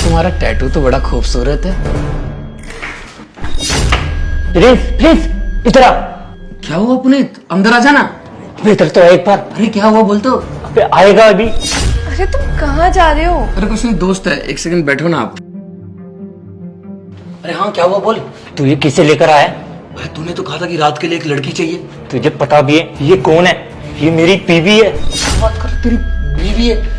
तुम्हारा टैटू तो बड़ा खूबसूरत है। प्लीज प्लीज इधर आ। क्या हुआ पुनीत, अंदर आ जाना। इधर तो एक बार। अरे क्या हुआ बोल तो। अबे आएगा अभी। अरे तुम कहाँ जा रहे हो? अरे कुछ नहीं, दोस्त है, एक सेकंड बैठो ना आप। अरे हाँ क्या हुआ बोल। तू ये किसे लेकर आया? अरे तूने तो कहा था कि रात के लिए एक लड़की चाहिए। तुझे पता भी है ये कौन है? ये मेरी बीवी है। क्या बात कर, तेरी बीवी है?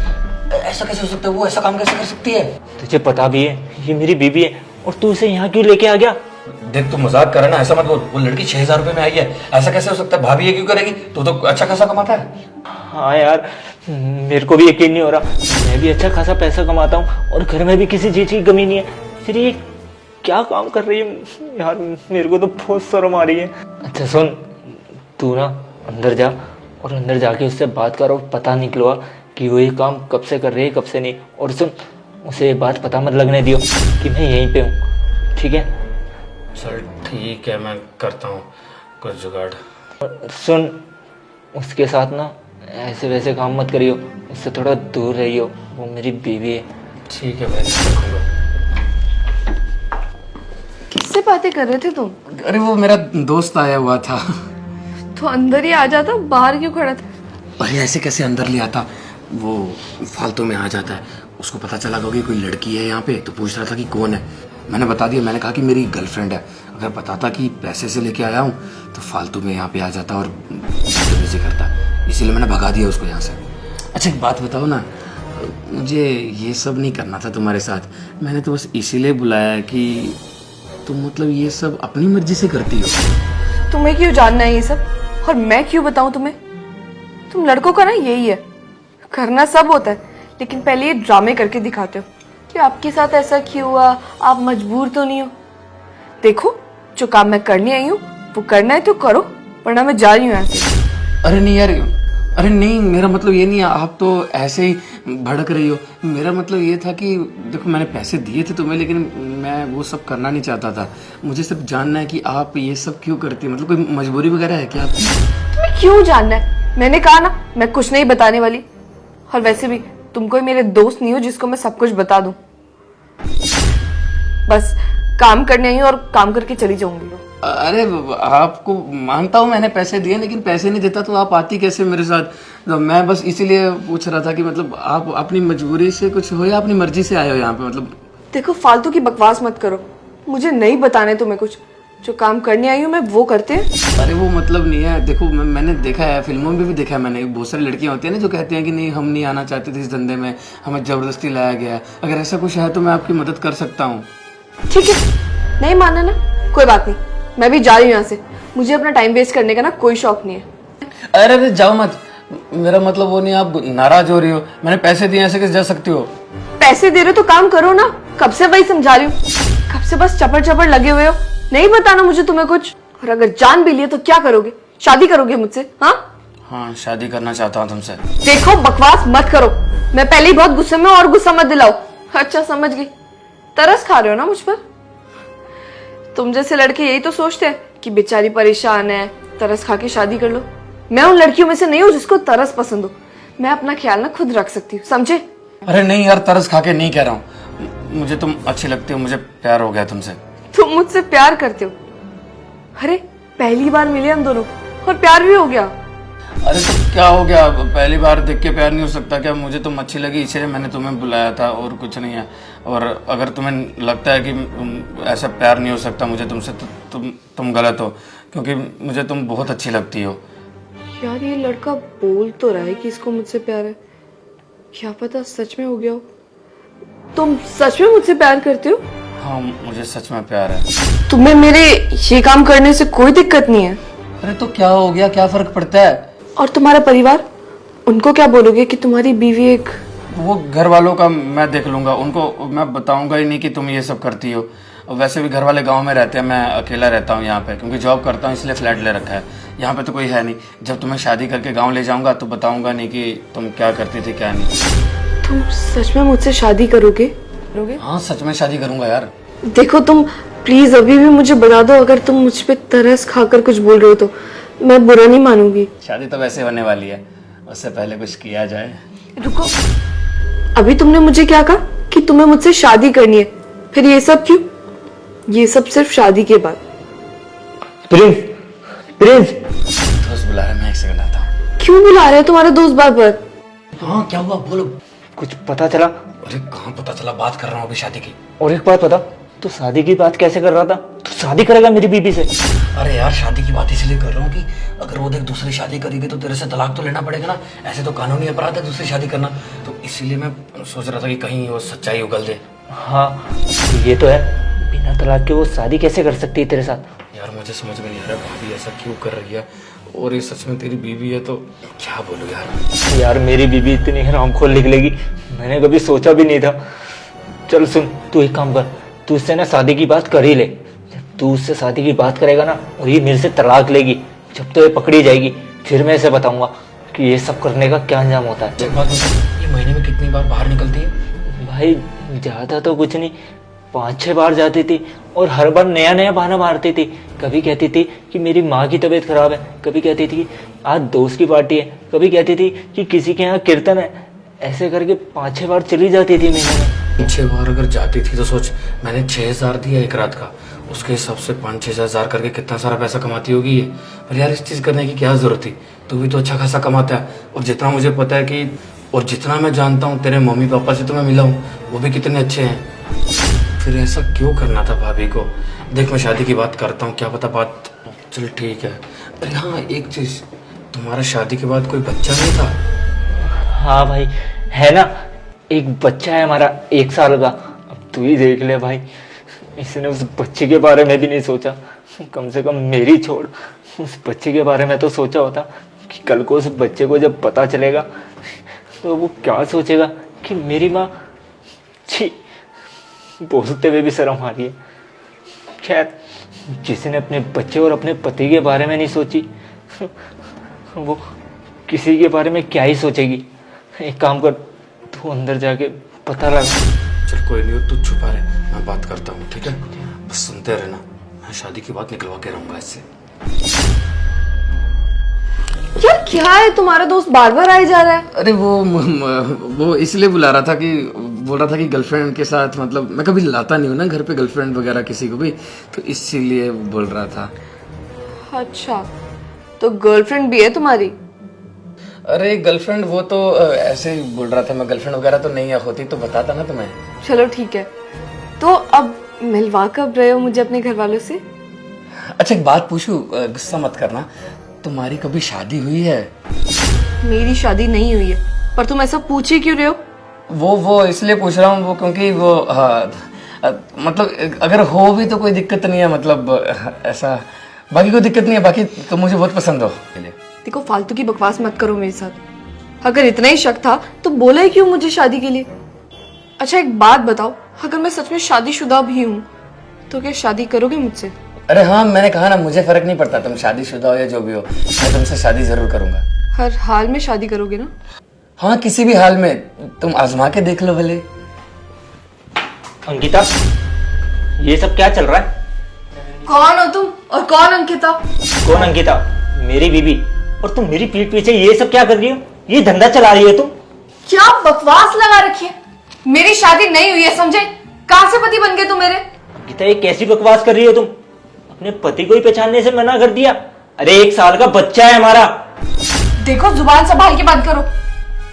ऐसा कैसे हो सकता है? वो ऐसा काम कैसे कर सकती है? तुझे पता भी है ये मेरी बीवी है और तू इसे यहाँ क्यों लेके आ गया? देख तू मजाक कर रहा है ना, ऐसा मत बोल। वो लड़की 6,000 रुपए में आई है, ऐसा कैसे हो सकता है? भाभी ये क्यों करेगी? तू तो अच्छा खासा कमाता है। हाँ यार, मेरे को भी यकीन नहीं हो रहा। मैं भी अच्छा खासा पैसा कमाता हूँ और घर में भी किसी चीज की कमी नहीं है। फिर ये क्या काम कर रही है यार? मेरे को तो बहुत शर्म आ रही है। अच्छा सुन, तू ना अंदर जा और अंदर जाके उससे बात करो, पता निकलवा कि वो ये काम कब से कर रही है कब से नहीं। और सुन, उसे ये बात पता मत लगने दियो कि मैं यहीं पे हूँ, ठीक है? चल ठीक है, मैं करता हूँ कुछ जुगाड़। सुन, उसके साथ ना ऐसे वैसे काम मत करियो, उससे थोड़ा दूर रहियो, वो मेरी बीवी है। ठीक है मैं रखूंगा। किससे बातें कर रहे थे तुम? अरे वो मेरा दोस्त आया हुआ था। तो अंदर ही आ जाता, बाहर क्यों खड़ा था? अरे ऐसे कैसे अंदर ले आता, वो फालतू में आ जाता है। उसको पता चला कि कोई लड़की है यहाँ पे, तो पूछ रहा था कि कौन है। मैंने बता दिया, मैंने कहा कि मेरी गर्लफ्रेंड है। अगर बताता कि पैसे से लेके आया हूँ तो फालतू में यहाँ पे आ जाता और बदतमीजी करता, इसीलिए मैंने भगा दिया उसको यहाँ से। अच्छा एक बात बताओ ना, मुझे ये सब नहीं करना था तुम्हारे साथ। मैंने तो बस इसीलिए बुलाया है कि तुम मतलब ये सब अपनी मर्जी से करती हो। तुम्हें क्यों जानना है ये सब, और मैं क्यों बताऊं तुम्हें? तुम लड़कों का ना यही है, करना सब होता है लेकिन पहले ये ड्रामे करके दिखाते हो कि आपके साथ ऐसा क्यों हुआ, आप मजबूर तो नहीं हो। देखो, जो काम मैं करने आई हूँ वो करना है तो करो, वरना मैं जा रही हूँ यहाँ से। अरे नहीं यार, अरे नहीं, मेरा मतलब ये नहीं है, आप तो ऐसे ही भड़क रही हो। मेरा मतलब ये था कि देखो मैंने पैसे दिए थे तुम्हें, लेकिन मैं वो सब करना नहीं चाहता था। मुझे सिर्फ जानना है कि आप ये सब क्यों करती हो, मतलब कोई मजबूरी वगैरह है क्या आपकी? तुम्हें क्यों जानना है? मैंने कहा ना मैं कुछ नहीं बताने वाली। और वैसे भी तुम कोई मेरे दोस्त नहीं हो जिसको मैं सब कुछ बता दूं। बस काम करने आई हूँ और काम करके चली जाऊंगी। अरे आपको मानता हूँ मैंने पैसे दिए, लेकिन पैसे नहीं देता तो आप आती कैसे मेरे साथ? तो मैं बस इसीलिए पूछ रहा था कि मतलब आप अपनी मजबूरी से कुछ हो या अपनी मर्जी से आए हो यहाँ पे? मतलब देखो, फालतू की बकवास मत करो, मुझे नहीं बताने तुम्हें कुछ। जो काम करने आई हूँ मैं वो करते हैं। अरे वो मतलब नहीं है, देखो मैंने देखा है, फिल्मों में भी देखा है मैंने, बहुत सारी लड़कियां होती है ना जो कहती हैं कि नहीं हम नहीं आना चाहते थे इस धंधे में, हमें जबरदस्ती लाया गया है। अगर ऐसा कुछ है तो मैं आपकी मदद कर सकता हूँ। ठीक है, नहीं माना ना, कोई बात नहीं, मैं भी जा रही हूँ यहाँ से। मुझे अपना टाइम वेस्ट करने का ना कोई शौक नहीं है। अरे अरे जाओ मत, मेरा मतलब वो नहीं, आप नाराज हो रही हो। मैंने पैसे दिए, ऐसे कैसे जा सकती हो? पैसे दे रहे हो तो काम करो ना, कब से वही समझा रही हूँ। कब से बस चपर चपर लगे हुए हो, नहीं बताना मुझे तुम्हें कुछ। और अगर जान भी लिए तो क्या करोगे? शादी करोगे मुझसे? हाँ हाँ शादी करना चाहता हूँ तुमसे। देखो, बकवास मत करो, मैं पहले ही बहुत गुस्से में, और गुस्सा मत दिलाओ। अच्छा समझ गई, तरस खा रहे हो ना मुझ पर? तुम जैसे लड़के यही तो सोचते हैं कि बेचारी परेशान है, तरस खा के शादी कर लो। मैं उन लड़कियों में से नहीं हूँ जिसको तरस पसंद हो। मैं अपना ख्याल ना खुद रख सकती हूँ, समझे? अरे नहीं यार, तरस खा के नहीं कह रहा हूँ, मुझे तुम अच्छी लगती हो, मुझे प्यार हो गया तुमसे। तुम मुझसे प्यार करते हो? अरे पहली बार मिले हम दोनों और प्यार भी हो गया। अरे तो क्या हो गया, पहली बार देख के प्यार नहीं हो सकता क्या? मुझे तुम अच्छी लगी इसलिए मैंने तुम्हें बुलाया था, और कुछ नहीं है। और अगर तुम्हें लगता है कि ऐसा प्यार नहीं हो सकता मुझे तुमसे, तो तुम गलत हो, क्योंकि मुझे तुम बहुत अच्छी लगती हो। यार ये लड़का बोल तो रहा है कि इसको मुझसे प्यार है, क्या पता सच में हो गया हो। तुम सच में मुझसे प्यार करते हो? हाँ मुझे सच में प्यार है। तुम्हें मेरे ये काम करने से कोई दिक्कत नहीं है? अरे तो क्या हो गया, क्या फर्क पड़ता है? और तुम्हारा परिवार, उनको क्या बोलोगे कि तुम्हारी बीवी एक? वो घर वालों का मैं देख लूंगा, उनको मैं बताऊंगा ही नहीं कि तुम ये सब करती हो। वैसे भी घर वाले गांव में रहते हैं, मैं अकेला रहता हूँ यहाँ पे, क्योंकि जॉब करता हूँ इसलिए फ्लैट ले रखा है। यहाँ पे तो कोई है नहीं। जब तुम्हें शादी करके गाँव ले जाऊंगा तो बताऊंगा नहीं कि तुम क्या करती थी क्या नहीं। तुम सच में मुझसे शादी करोगे? हाँ सच में शादी करूंगा यार। देखो तुम प्लीज अभी भी मुझे बता दो, अगर तुम मुझ पे तरस खाकर कुछ बोल रहे हो तो मैं बुरा नहीं मानूंगी। शादी तो वैसे होने वाली है, उससे पहले कुछ किया जाए। रुको, अभी तुमने मुझे क्या कहा कि कि तुम्हें मुझसे शादी करनी है, फिर ये सब क्यों? ये सब सिर्फ शादी के बाद। प्रिंस, प्रिंस, दोस्त बुला रहा है, मैं एक सेकंड आता हूँ। क्यों बुला रहे हैं तुम्हारे दोस्त बार बार? हाँ क्या हुआ बोलो। कुछ पता चला? अरे कहाँ पता चला, बात कर रहा हूँ अभी शादी की। और एक बात बता, तू शादी की बात कैसे कर रहा था? तू शादी करेगा मेरी बीबी से? अरे यार शादी की बात इसलिए कर रहा हूँ कि अगर वो देख दूसरी शादी करेगी तो तेरे से तलाक तो लेना पड़ेगा ना। ऐसे तो कानूनी अपराध है दूसरी शादी करना। तो इसीलिए मैं सोच रहा था कि कहीं वो सच्चाई उगल दे। हाँ ये तो है, बिना तलाक के वो शादी कैसे कर सकती है तेरे साथ? यार मुझे समझ में नहीं आ रहा भाभी ऐसा क्यों कर रही है, और ये सच में तेरी बीवी है तो क्या बोलूं यार। यार मेरी बीबी इतनी हरामखोर निकलेगी मैंने कभी सोचा भी नहीं था। चल सुन, तू एक काम कर, तू इससे ना शादी की बात कर ही ले। जब तू उससे शादी की बात करेगा ना और ये मेरे से तलाक लेगी, जब तो ये पकड़ी जाएगी, फिर मैं इसे बताऊंगा कि ये सब करने का क्या अंजाम होता है। एक बात बता, ये महीने में कितनी बार बाहर निकलती है? भाई ज्यादा तो कुछ नहीं, 5-6 बार जाती थी और हर बार नया नया बहाना मारती थी। कभी कहती थी कि मेरी माँ की तबीयत खराब है, कभी कहती थी आज दोस्त की पार्टी है, कभी कहती थी कि किसी के यहाँ कीर्तन है। ऐसे करके 5-6 बार चली जाती थी महीने में। 6 बार अगर जाती थी तो सोच, मैंने 6,000 दिया एक रात का, उसके हिसाब से 5-6 हज़ार करके कितना सारा पैसा कमाती होगी ये। पर यार इस चीज़ करने की क्या जरूरत थी, तू भी तो अच्छा खासा कमाता है। और जितना मुझे पता है कि, और जितना मैं जानता हूँ तेरे मम्मी पापा से तो मैं मिला हूँ, वो भी कितने अच्छे हैं। फिर ऐसा क्यों करना था भाभी को? देख मैं शादी की बात करता हूँ, क्या पता बात चल ठीक है। अरे हाँ एक चीज़, तुम्हारा शादी के बाद कोई बच्चा नहीं था? हाँ भाई है ना, एक बच्चा है हमारा 1 साल का। अब तू ही देख ले भाई, इसने उस बच्चे के बारे में भी नहीं सोचा। कम से कम मेरी छोड़, उस बच्चे के बारे में तो सोचा होता कि कल को उस बच्चे को जब पता चलेगा तो वो क्या सोचेगा कि मेरी माँ, छी, बोलते हुए भी शर्म आ रही है। खैर, जिसने अपने बच्चे और अपने पति के बारे में नहीं सोची, वो किसी के बारे में क्या ही सोचेगी। एक काम कर, तू अंदर जाके पता लगा। चल कोई नहीं, तू छुपा रहे, मैं बात करता हूँ ठीक है? बस सुनते रहना, मैं शादी की बात निकलवा के रहूंगा इससे। यार क्या है, तुम्हारा दोस्त बार बार आए जा रहा है? अरे वो इसलिए बुला रहा था कि बोल रहा था कि गर्लफ्रेंड के साथ, मतलब मैं कभी लाता नहीं हूँ ना घर पे गर्लफ्रेंड वगैरह किसी को भी, तो इसीलिए बोल रहा था। अच्छा, तो गर्लफ्रेंड भी है तुम्हारी? अरे गर्लफ्रेंड वो तो ऐसे ही बोल रहा था, मैं गर्लफ्रेंड वगैरह तो नहीं होती तो बताता ना तुम्हें। चलो ठीक है, तो अब मिलवा कब रहे हो मुझे अपने घर वालों से? अच्छा एक बात पूछूं, गुस्सा मत करना, तुम्हारी कभी शादी हुई है? मेरी शादी नहीं हुई है, पर तुम ऐसा पूछ ही क्यों रहे हो? वो इसलिए पूछ रहा हूँ, वो क्योंकि वो मतलब अगर हो भी तो कोई दिक्कत नहीं है, मतलब ऐसा बाकी कोई दिक्कत नहीं है, बाकी तो मुझे बहुत पसंद हो। देखो फालतू की बकवास मत करो मेरे साथ। अगर इतना ही शक था तो बोला ही क्यों मुझे शादी के लिए? अच्छा एक बात बताओ, अगर मैं सच में शादीशुदा भी हूँ तो क्या शादी करोगे मुझसे? अरे हाँ मैंने कहा ना, मुझे फर्क नहीं पड़ता तुम शादीशुदा हो या जो भी हो, मैं तुमसे शादी जरूर करूंगा। हर हाल में शादी करोगे ना? हाँ किसी भी हाल में, तुम आजमा के देख लो भले। अंकिता, ये सब क्या चल रहा है? कौन हो तुम और कौन अंकिता? कौन अंकिता? मेरी बीबी। और तुम मेरी पीठ पीछे ये सब क्या कर रही हो? ये धंधा चला रही है तुम? क्या बकवास लगा रखी है? मेरी शादी नहीं हुई है समझे? कहां से पति बन गए तुम मेरे? अंकिता ये कैसी बकवास कर रही हो तुम? अपने पति को ही पहचानने से मना कर दिया? अरे 1 साल का बच्चा है हमारा। देखो जुबान संभाल के बात करो,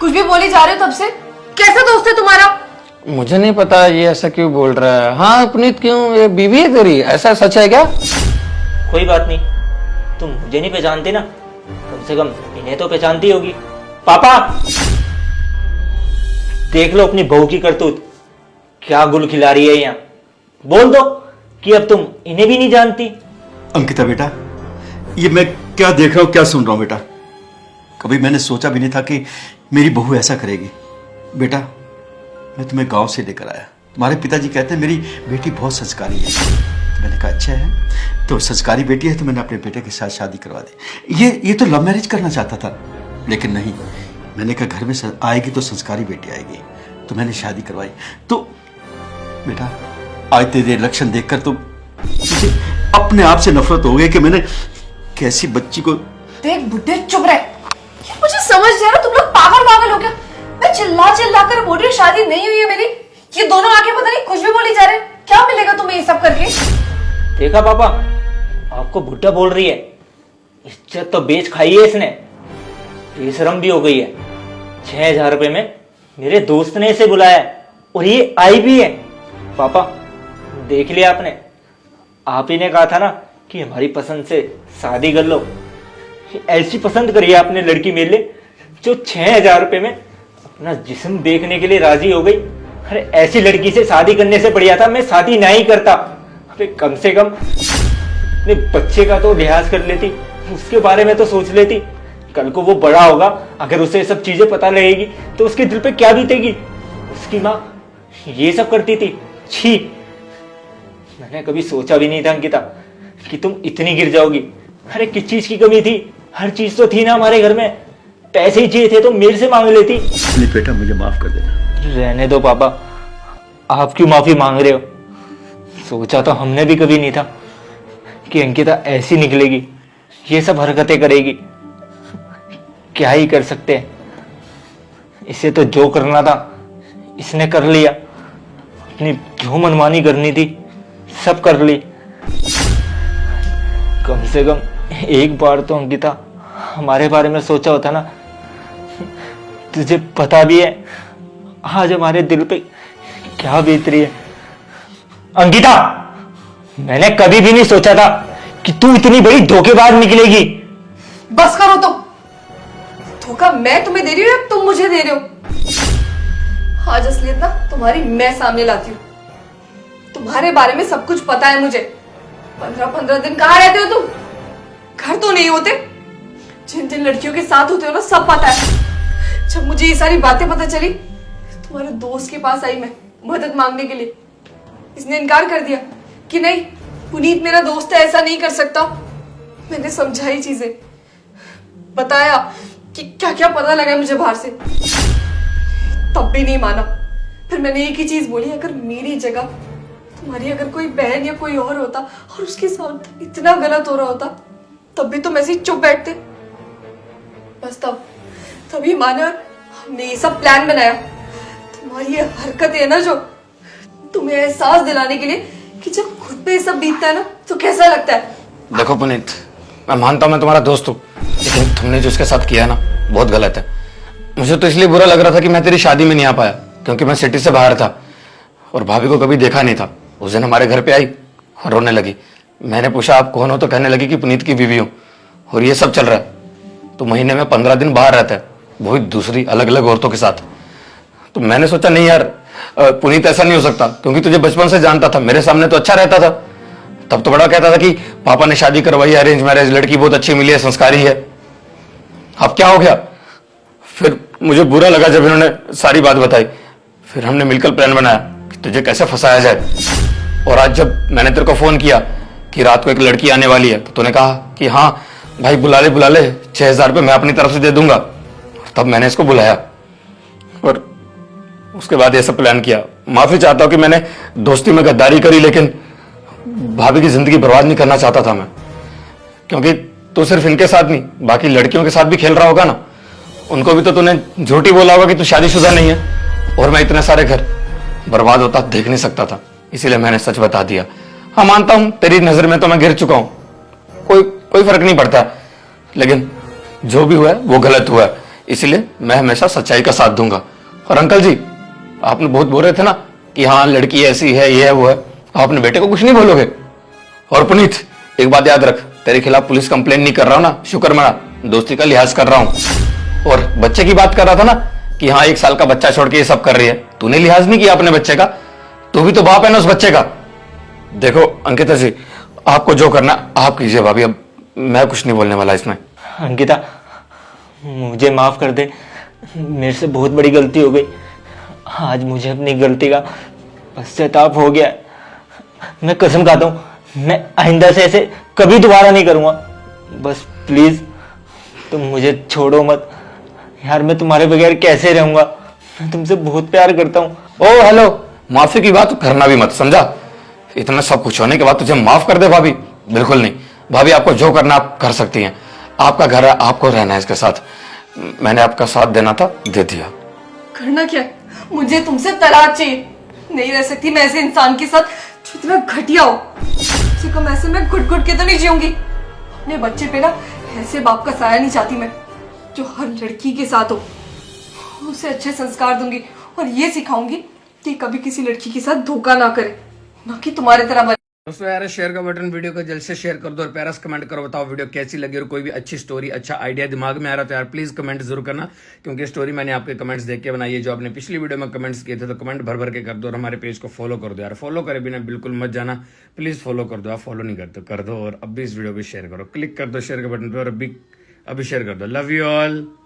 कुछ भी बोली जा रहे हो तब से। कैसा दोस्त है तुम्हारा? मुझे नहीं पता ये ऐसा क्यों बोल रहा है। हाँ पुनीत क्यों, ये बीवी है तेरी, ऐसा सच है क्या? कोई बात नहीं, तुम मुझे नहीं पहचानती ना, कम से कम इन्हें तो पहचानती होगी। पापा देख लो अपनी बहू की करतूत, क्या गुल खिला रही है यहाँ। बोल दो कि अब तुम इन्हें भी नहीं जानती। अंकिता बेटा, ये मैं क्या देख रहा हूं, क्या सुन रहा हूं बेटा? कभी मैंने सोचा भी नहीं था कि मेरी बहू ऐसा करेगी। बेटा मैं तुम्हें गांव से लेकर आया, तुम्हारे पिताजी कहते हैं मेरी बेटी बहुत संस्कारी है। तो मैंने कहा अच्छा है, तो संस्कारी बेटी है तो मैंने अपने बेटे के साथ शादी करवा दी। ये तो लव मैरिज करना चाहता था, लेकिन नहीं, मैंने कहा घर में आएगी तो संस्कारी बेटी आएगी, तो मैंने शादी करवाई। तो बेटा आज तेरे लक्षण देखकर तो मुझे अपने आप से नफरत हो गई कि मैंने कैसी बच्ची को। देख बुड्ढे चुप रहे, मुझे समझ नहीं आ रहा तुम लोग पागल पागल हो क्या? मैं चिल्ला चिल्ला कर बोल रही हूँ शादी नहीं हुई है मेरी, ये दोनों आके पता नहीं कुछ भी बोली जा रहे हैं। क्या मिलेगा तुम्हें ये सब करके? देखा पापा, आपको भुट्टा बोल रही है। इज्जत तो बेच खाई है इसने, बेशरम भी हो गई है। 6,000 रुपए में मेरे दोस्त ने इसे बुलाया है और ये आई भी है। पापा देख लिया आपने, आप ही ने कहा था ना कि हमारी पसंद से शादी कर लो। ऐसी पसंद करी है आपने लड़की मेरे लिए जो 6,000 रुपए में अपना जिस्म बेचने के लिए राजी हो गई। अरे ऐसी लड़की से शादी करने से बढ़िया था मैं शादी ना ही करता। अरे कम से कम अपने बच्चे का तो लिहाज कर लेती, उसके बारे में तो सोच लेती। कल को वो बड़ा होगा, अगर उसे सब चीजें पता लगेगी तो उसके दिल पे क्या बीतेगी। उसकी माँ ये सब करती थी। छी, मैंने कभी सोचा भी नहीं था अंकिता कि तुम इतनी गिर जाओगी। अरे किस चीज की कमी थी? हर चीज तो थी ना हमारे घर में। पैसे ही चाहिए थे तो मेरे से मांग लेती। प्लीज बेटा मुझे माफ कर देना। रहने दो पापा, आप क्यों माफी मांग रहे हो? सोचा तो हमने भी कभी नहीं था कि अंकिता ऐसी निकलेगी, ये सब हरकतें करेगी। क्या ही कर सकते हैं, इसे तो जो करना था इसने कर लिया। अपनी जो मनमानी करनी थी सब कर ली। कम से कम एक बार तो अंकिता हमारे बारे में सोचा होता ना। तुझे पता भी है आज हमारे दिल पे क्या बीत रही है। अंकिता, मैंने कभी भी नहीं सोचा था कि तू इतनी बड़ी धोखेबाज निकलेगी। बस करो तो। धोखा मैं तुम्हें दे रही हूँ या तुम मुझे दे रहे हो? आज असलियत ना तुम्हारी मैं सामने लाती हूँ। तुम्हारे बारे में सब कुछ पता है मुझे। 15-15 दिन कहाँ रहते हो तुम? घर तो नहीं होते? जिन जिन लड़कियों के साथ होते हो ना सब पता है। जब मुझे ये सारी बातें पता चली, तुम्हारे दोस्त के पास आई मैं मदद मांगने के लिए। इसने इनकार कर दिया कि नहीं, पुनीत मेरा दोस्त है, ऐसा नहीं कर सकता। मैंने समझाई चीजें, बताया कि क्या क्या पता लगा मुझे बाहर से, तब भी नहीं माना। फिर मैंने एक ही चीज बोली, अगर मेरी जगह तुम्हारी अगर कोई बहन या कोई और होता और उसके साथ इतना गलत हो रहा होता, तब भी तुम ऐसे ही चुप बैठते। बस तभी माना और हमने ये सब प्लान बनाया। तुम्हारी ये हरकत है ना, जो तुम्हें एहसास दिलाने के लिए कि जब खुद पे ये सब बीतता है ना तो कैसा लगता है। देखो पुनीत, मैं मानता हूँ मैं तुम्हारा दोस्त हूँ, लेकिन तुमने जो उसके साथ किया है ना बहुत गलत है। मुझे तो इसलिए बुरा लग रहा था कि मैं तेरी शादी में नहीं आ पाया, क्योंकि मैं सिटी से बाहर था और भाभी को कभी देखा नहीं था। उस दिन हमारे घर पे आई और रोने लगी। मैंने पूछा आप कौन हो, तो कहने लगी कि पुनीत की बीवी हूँ। और ये सब चल रहा है तो महीने में 15 दिन बाहर रहता है, वो भी दूसरी अलग अलग औरतों के साथ। तो मैंने सोचा नहीं यार पुनीत ऐसा नहीं हो सकता, क्योंकि तुझे बचपन से जानता था, मेरे सामने तो अच्छा रहता था। तब तो बड़ा कहता था कि पापा ने शादी करवाई, अरेंज मैरिज, लड़की बहुत अच्छी मिली है, संस्कारी है। अब क्या हो गया? फिर मुझे बुरा लगा जब इन्होंने सारी बात बताई। फिर हमने मिलकर प्लान बनाया कि तुझे कैसे फंसाया जाए। और आज जब मैंने तेरे को फोन किया कि रात को एक लड़की आने वाली है, तो तूने कहा कि हाँ भाई बुला ले 6,000 रुपये मैं अपनी तरफ से दे दूंगा। तब मैंने इसको बुलाया और उसके बाद ये सब प्लान किया। माफी चाहता हूं कि मैंने दोस्ती में गद्दारी करी, लेकिन भाभी की जिंदगी बर्बाद नहीं करना चाहता था मैं। क्योंकि तू सिर्फ इनके साथ नहीं, बाकी लड़कियों के साथ भी खेल रहा होगा ना। उनको भी तो तूने झूठी बोला होगा कि तू शादीशुदा नहीं है। और मैं इतने सारे घर बर्बाद होता देख नहीं सकता था, इसीलिए मैंने सच बता दिया। हाँ मानता हूं तेरी नजर में तो मैं गिर चुका हूं, कोई फर्क नहीं पड़ता, लेकिन जो भी हुआ है वो गलत हुआ है। इसलिए मैं हमेशा सच्चाई का साथ दूंगा। और अंकल जी, आपने बहुत बोल रहे थे ना कि हाँ लड़की ऐसी है, ये है वो है, आप अपने बेटे को कुछ नहीं बोलोगे। और पुनीत एक बात याद रख, तेरे खिलाफ पुलिस कंप्लेन नहीं कर रहा हूं ना, शुक्र मना, दोस्ती का लिहाज कर रहा हूं। और बच्चे की बात कर रहा था ना कि हाँ 1 साल का बच्चा छोड़ के ये सब कर रही है, तूने लिहाज नहीं किया अपने बच्चे का, तू भी तो बाप है ना उस बच्चे का। देखो अंकिता जी, आपको जो करना आप कीजिए भाभी, अब मैं कुछ नहीं बोलने वाला इसमें। अंकिता मुझे माफ कर दे, मेरे से बहुत बड़ी गलती हो गई। आज मुझे अपनी गलती का पश्चाताप हो गया। मैं कसम खाता हूं मैं आइंदा से ऐसे कभी दोबारा नहीं करूंगा। बस प्लीज तुम मुझे छोड़ो मत यार, मैं तुम्हारे बगैर कैसे रहूंगा? मैं तुमसे बहुत प्यार करता हूँ। ओ हेलो, माफी की बात करना भी मत, समझा? इतना सब कुछ होने के बाद तुझे माफ कर दे भाभी? बिल्कुल नहीं भाभी, आपको जो करना आप कर सकती हैं। आपका घर है, आपको रहना है इसके साथ। मैंने आपका साथ देना था, दे दिया। करना क्या है? मुझे तुमसे तलाक चाहिए। नहीं रह सकती मैं ऐसे इंसान के साथ जो इतना घटिया हो। कम से कम ऐसे मैं घुट घुट के तो नहीं जीऊंगी। अपने बच्चे पे ना ऐसे बाप का साया नहीं चाहती मैं, जो हर लड़की के साथ हो। उसे अच्छे संस्कार दूंगी और ये सिखाऊंगी कि कभी किसी लड़की के साथ धोखा ना करे, ना कि तुम्हारे तरह। दोस्तों यार शेयर का बटन वीडियो को जल्द से शेयर कर दो और प्यारा सा कमेंट करो, बताओ वीडियो कैसी लगी और कोई भी अच्छी स्टोरी अच्छा आइडिया दिमाग में आ रहा तो यार प्लीज कमेंट जरूर करना, क्योंकि स्टोरी मैंने आपके कमेंट्स देख के बनाई है। जो आपने पिछली वीडियो में कमेंट्स किए थे तो कमेंट भर भर के कर दो और हमारे पेज को फॉलो कर दो यार। फॉलो करे बिना बिल्कुल मत जाना, प्लीज फॉलो कर दो। आप फॉलो नहीं करते कर दो और अब भी इस वीडियो को शेयर करो, क्लिक कर दो शेयर के बटन पर और अभी शेयर कर दो। Love you all.